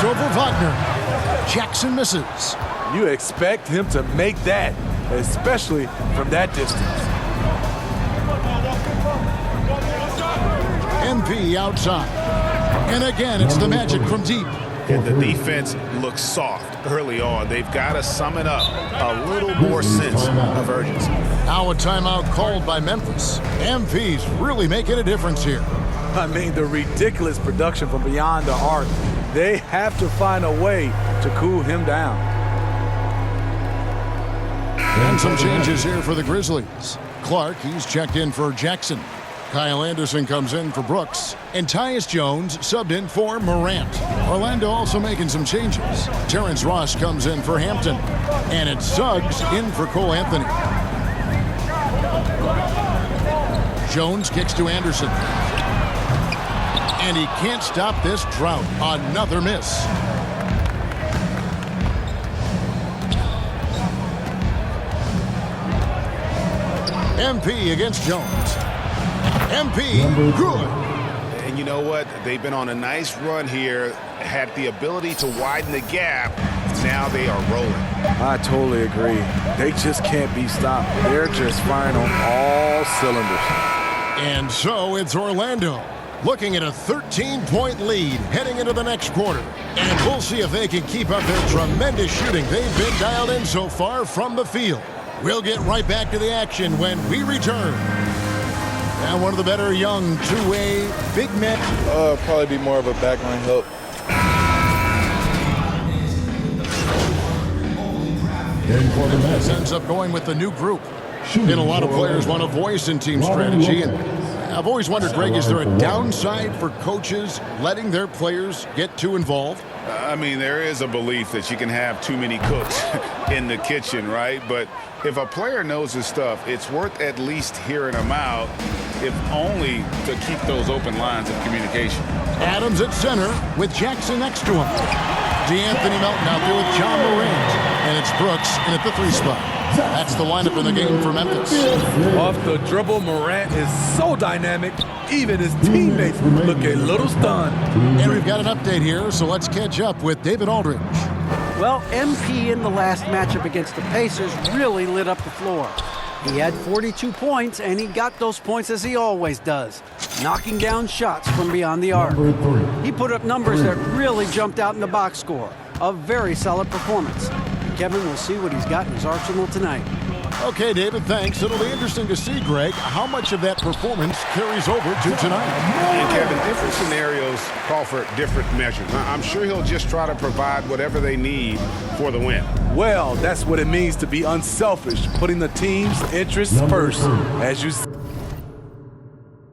Shoots over Wagner. Jackson misses. You expect him to make that, especially from that distance. MP outside. And again, it's the Magic from deep. And the defense looks soft early on. They've got to summon up a little more sense of urgency. Now a timeout called by Memphis. MP's really making a difference here. I mean, the ridiculous production from beyond the arc. They have to find a way to cool him down. And some changes here for the Grizzlies. Clark, he's checked in for Jackson. Kyle Anderson comes in for Brooks. And Tyus Jones subbed in for Morant. Orlando also making some changes. Terrence Ross comes in for Hampton. And it's Suggs in for Cole Anthony. Jones kicks to Anderson. And he can't stop this drought. Another miss. MP against Jones. MP, good. And you know what? They've been on a nice run here, had the ability to widen the gap. Now they are rolling. I totally agree. They just can't be stopped. They're just firing on all cylinders. And so it's Orlando looking at a 13-point lead heading into the next quarter. And we'll see if they can keep up their tremendous shooting they've been dialed in so far from the field. We'll get right back to the action when we return. And one of the better young two-way big men. Probably be more of a backline help. Ends up going with the new group. And a lot of players want a voice in team strategy. And I've always wondered, Greg, is there a downside for coaches letting their players get too involved? I mean, there is a belief that you can have too many cooks in the kitchen, right? But if a player knows his stuff, it's worth at least hearing them out, if only to keep those open lines of communication. Adams at center with Jackson next to him. DeAnthony Melton out there with John Morant. And it's Brooks in at the 3 spot. That's the lineup in the game for Memphis. Off the dribble, Morant is so dynamic. Even his teammates look a little stunned. And we've got an update here, so let's catch up with David Aldridge. Well, MP in the last matchup against the Pacers really lit up the floor. He had 42 points, and he got those points as he always does, knocking down shots from beyond the arc. He put up numbers that really jumped out in the box score. A very solid performance. Kevin will see what he's got in his arsenal tonight. Okay, David, thanks. It'll be interesting to see, Greg, how much of that performance carries over to tonight. And Kevin, different scenarios call for different measures. I'm sure he'll just try to provide whatever they need for the win. Well, that's what it means to be unselfish, putting the team's interests first. As you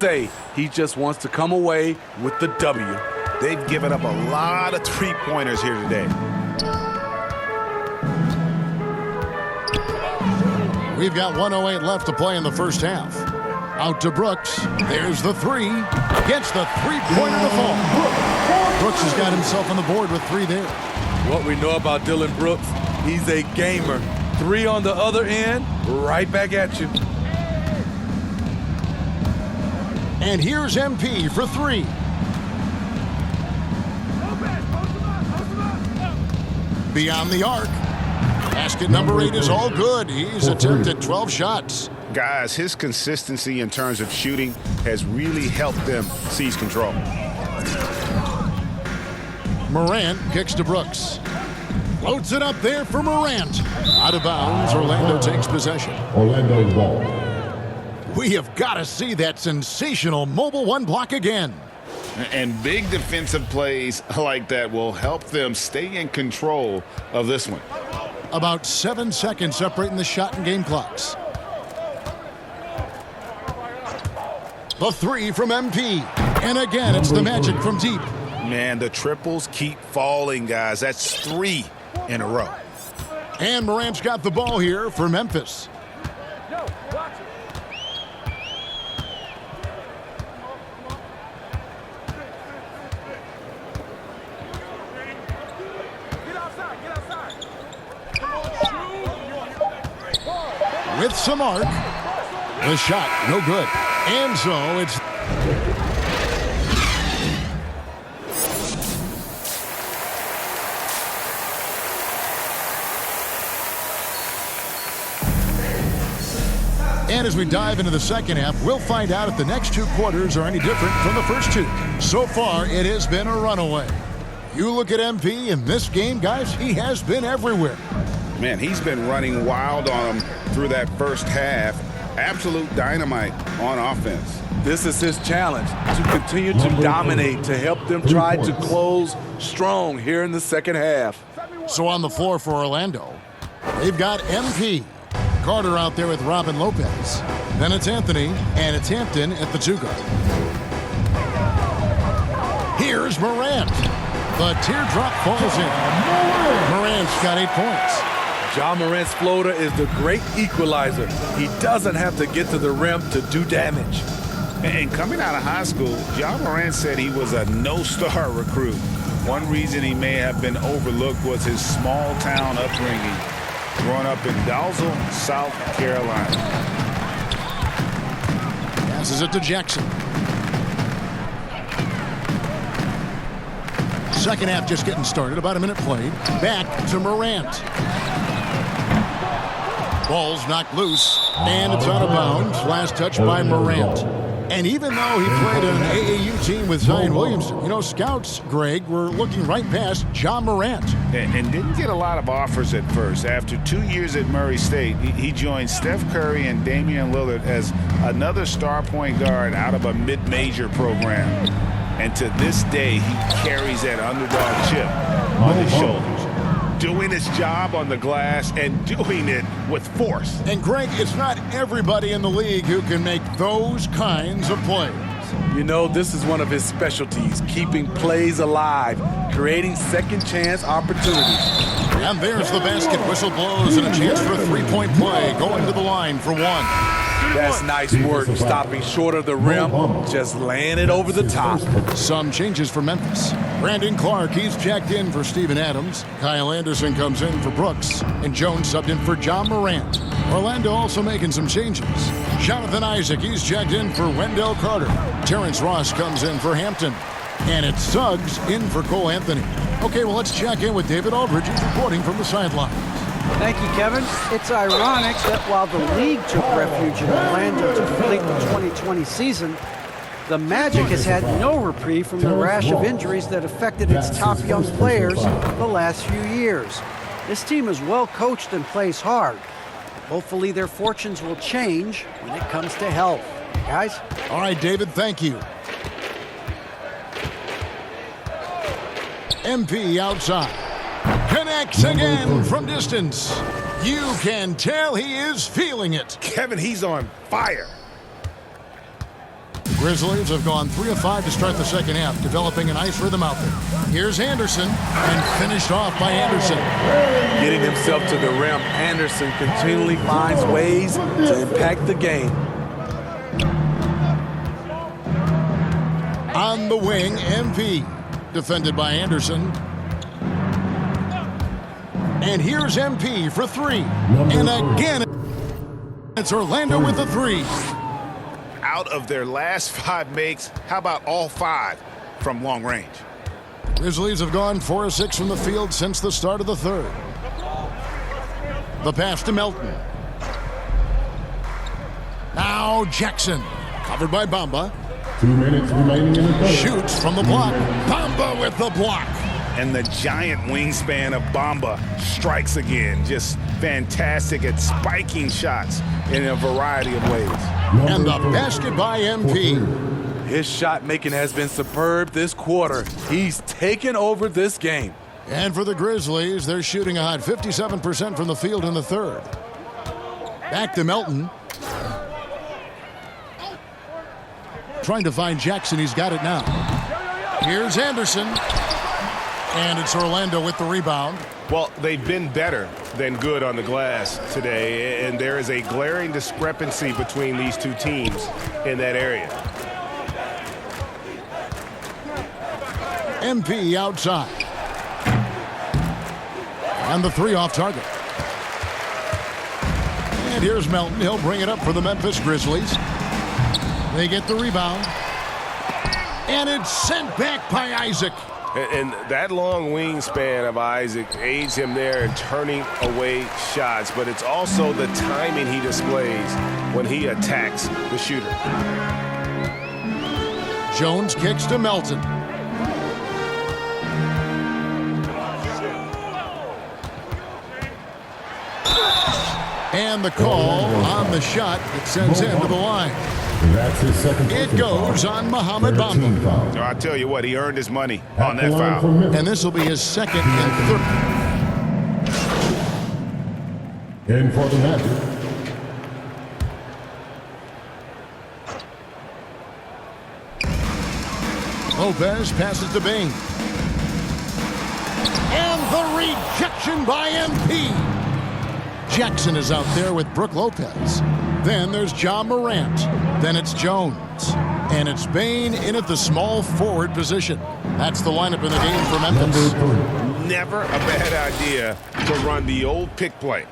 say, he just wants to come away with the W. They've given up a lot of three-pointers here today. We've got 1:08 left to play in the first half. Out to Brooks. There's the 3. Gets the three-pointer to fall. Brooks has got himself on the board with 3 there. What we know about Dillon Brooks, he's a gamer. 3 on the other end, right back at you. And here's MP for 3. Beyond the arc. Basket number 8 is all good. He's attempted 12 shots. Guys, his consistency in terms of shooting has really helped them seize control. Morant kicks to Brooks. Floats it up there for Morant. Out of bounds, Orlando takes possession. Orlando's ball. We have got to see that sensational mobile 1 block again. And big defensive plays like that will help them stay in control of this one. About 7 seconds separating the shot and game clocks. The 3 from MP. And again, it's the Magic from deep. Man, the triples keep falling, guys. That's 3 in a row. And Morant's got the ball here for Memphis. With some arc. The shot, no good. And so it's... And as we dive into the second half, we'll find out if the next two quarters are any different from the first two. So far, it has been a runaway. You look at MP in this game, guys, he has been everywhere. Man, he's been running wild on them through that first half. Absolute dynamite on offense. This is his challenge, to continue to dominate, to help them try to close strong here in the second half. So on the floor for Orlando, they've got MP. Carter out there with Robin Lopez. Then it's Anthony, and it's Hampton at the two guard. Here's Morant. The teardrop falls in. Morant's got 8 points. Ja Morant's floater is the great equalizer. He doesn't have to get to the rim to do damage. And coming out of high school, Ja Morant said he was a no-star recruit. One reason he may have been overlooked was his small-town upbringing, growing up in Dalzell, South Carolina. Passes it to Jackson. Second half just getting started, about a minute played. Back to Morant. Ball's knocked loose, and it's out of bounds. Last touch by Morant. And even though he played an AAU team with Zion Williamson, you know, scouts, Greg, were looking right past Ja Morant. And didn't get a lot of offers at first. After 2 years at Murray State, he joined Steph Curry and Damian Lillard as another star point guard out of a mid-major program. And to this day, he carries that underdog chip on his shoulders, doing his job on the glass and doing it with force. And Greg, it's not everybody in the league who can make those kinds of plays. You know, this is one of his specialties, keeping plays alive, creating second chance opportunities. And there's the basket. Whistle blows and a chance for a three-point play, going to the line for one. That's nice work, stopping short of the rim, just laying it over the top. Some changes for Memphis. Brandon Clark, he's checked in for Steven Adams. Kyle Anderson comes in for Brooks. And Jones subbed in for Ja Morant. Orlando also making some changes. Jonathan Isaac, he's checked in for Wendell Carter. Terrence Ross comes in for Hampton. And it's Suggs in for Cole Anthony. Okay, well, let's check in with David Aldridge, who's reporting from the sideline. Thank you, Kevin. It's ironic that while the league took refuge in Orlando to complete the 2020 season, the Magic has had no reprieve from the rash of injuries that affected its top young players the last few years. This team is well coached and plays hard. Hopefully their fortunes will change when it comes to health. Guys? All right, David, thank you. MP outside. Connects again from distance. You can tell he is feeling it. Kevin, he's on fire. Grizzlies have gone 3 of 5 to start the second half, developing a nice rhythm out there. Here's Anderson, and finished off by Anderson. Getting himself to the rim, Anderson continually finds ways to impact the game. On the wing, MP. Defended by Anderson. And here's MP for 3. And again, it's Orlando with the 3. Out of their last 5 makes, how about all 5 from long range? Grizzlies have gone 4 of 6 from the field since the start of the third. The pass to Melton. Now Jackson, covered by Bamba. 2 minutes remaining in the third. Shoots from the block. Bamba with the block. And the giant wingspan of Bamba strikes again. Just fantastic at spiking shots in a variety of ways. And the basket by MP. His shot making has been superb this quarter. He's taken over this game. And for the Grizzlies, they're shooting a hot 57% from the field in the third. Back to Melton. Trying to find Jackson. He's got it now. Here's Anderson. And it's Orlando with the rebound. Well, they've been better than good on the glass today, and there is a glaring discrepancy between these two teams in that area. MP outside. And the 3 off target. And here's Melton. He'll bring it up for the Memphis Grizzlies. They get the rebound. And it's sent back by Isaac. And that long wingspan of Isaac aids him there in turning away shots, but it's also the timing he displays when he attacks the shooter. Jones kicks to Melton. And the call on the shot that sends him to the line. That's his second. It goes on Mohamed Bamba. So I tell you what, he earned his money on that foul. And this will be his second and third. In for the Magic. Lopez passes to Bain. And the rejection by MP. Jackson is out there with Brook Lopez. Then there's Ja Morant. Then it's Jones. And it's Bain in at the small forward position. That's the lineup in the game for Memphis. Never a bad idea to run the old pick play.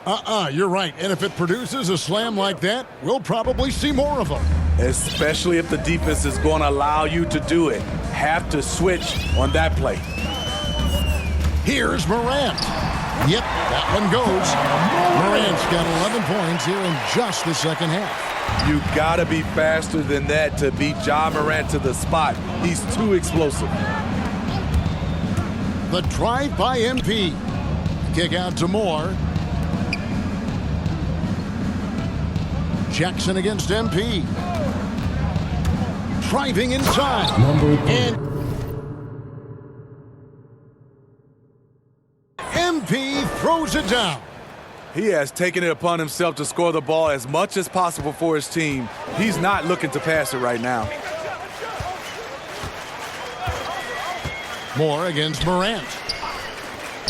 You're right. And if it produces a slam like that, we'll probably see more of them. Especially if the defense is going to allow you to do it. Have to switch on that play. Here's Morant. Yep, that one goes. Morant's got 11 points here in just the second half. You got to be faster than that to beat Ja Morant to the spot. He's too explosive. The drive by MP. Kick out to Moore. Jackson against MP. Driving inside. And MP throws it down. He has taken it upon himself to score the ball as much as possible for his team. He's not looking to pass it right now. Moore against Morant.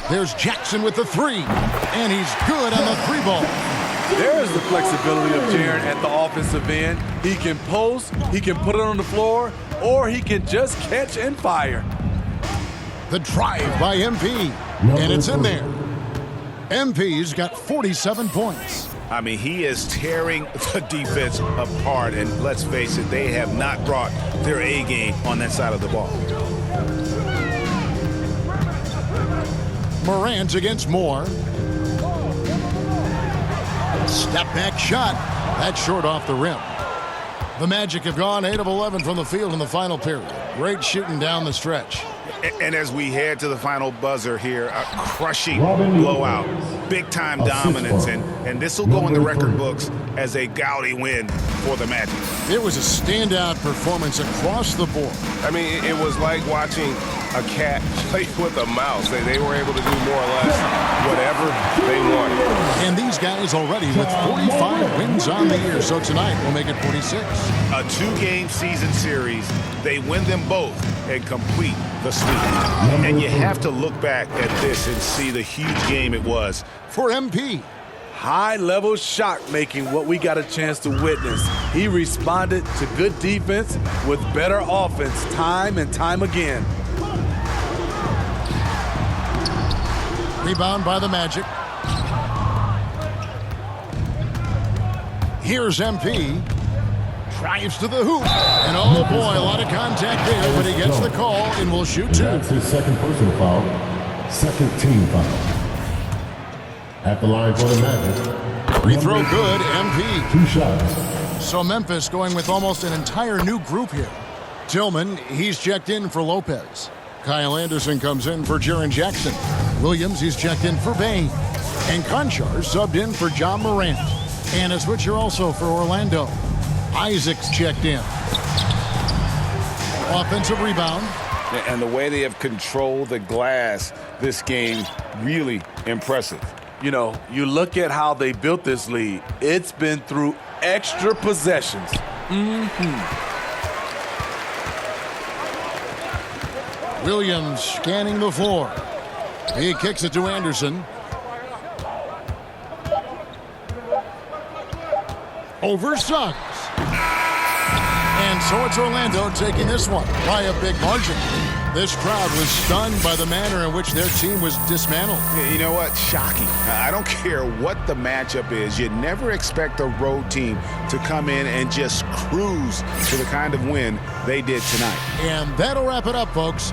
There's Jackson with the three. And he's good on the three ball. There's the flexibility of Jaren at the offensive end. He can post, he can put it on the floor, or he can just catch and fire. The drive by MP. And it's in there. MP's got 47 points. I mean, he is tearing the defense apart. And let's face it, they have not brought their A game on that side of the ball. Morant against Moore. Step back shot. That's short off the rim. The Magic have gone 8 of 11 from the field in the final period. Great shooting down the stretch. And as we head to the final buzzer here, a crushing blowout, big-time dominance, and this will go in the record books as a gaudy win for the Magic. It was a standout performance across the board. I mean, it was like watching a cat play with a mouse. They were able to do more or less whatever they wanted. And these guys already with 45 wins on the year, so tonight we'll make it 46. A 2-game season series, they win them both and complete the sweep. And you have to look back at this and see the huge game it was for MP. High-level shot making, what we got a chance to witness. He responded to good defense with better offense time and time again. Rebound by the Magic. Here's MP. Drives to the hoop. And oh boy, a lot of contact there, but he gets the call and will shoot 2. That's his second personal foul. Second team foul. At the line for the Magic. Free throw good, MP. 2 shots. So Memphis going with almost an entire new group here. Tillman, he's checked in for Lopez. Kyle Anderson comes in for Jaren Jackson. Williams, he's checked in for Bain. And Conchar subbed in for Ja Morant. And a switcher also for Orlando. Isaac's checked in. Offensive rebound. And the way they have controlled the glass this game, really impressive. You know, you look at how they built this lead. It's been through extra possessions. Williams scanning the floor. He kicks it to Anderson. Over Suggs. And so it's Orlando taking this one by a big margin. This crowd was stunned by the manner in which their team was dismantled. You know what? Shocking. I don't care what the matchup is. You never expect a road team to come in and just cruise to the kind of win they did tonight. And that'll wrap it up, folks.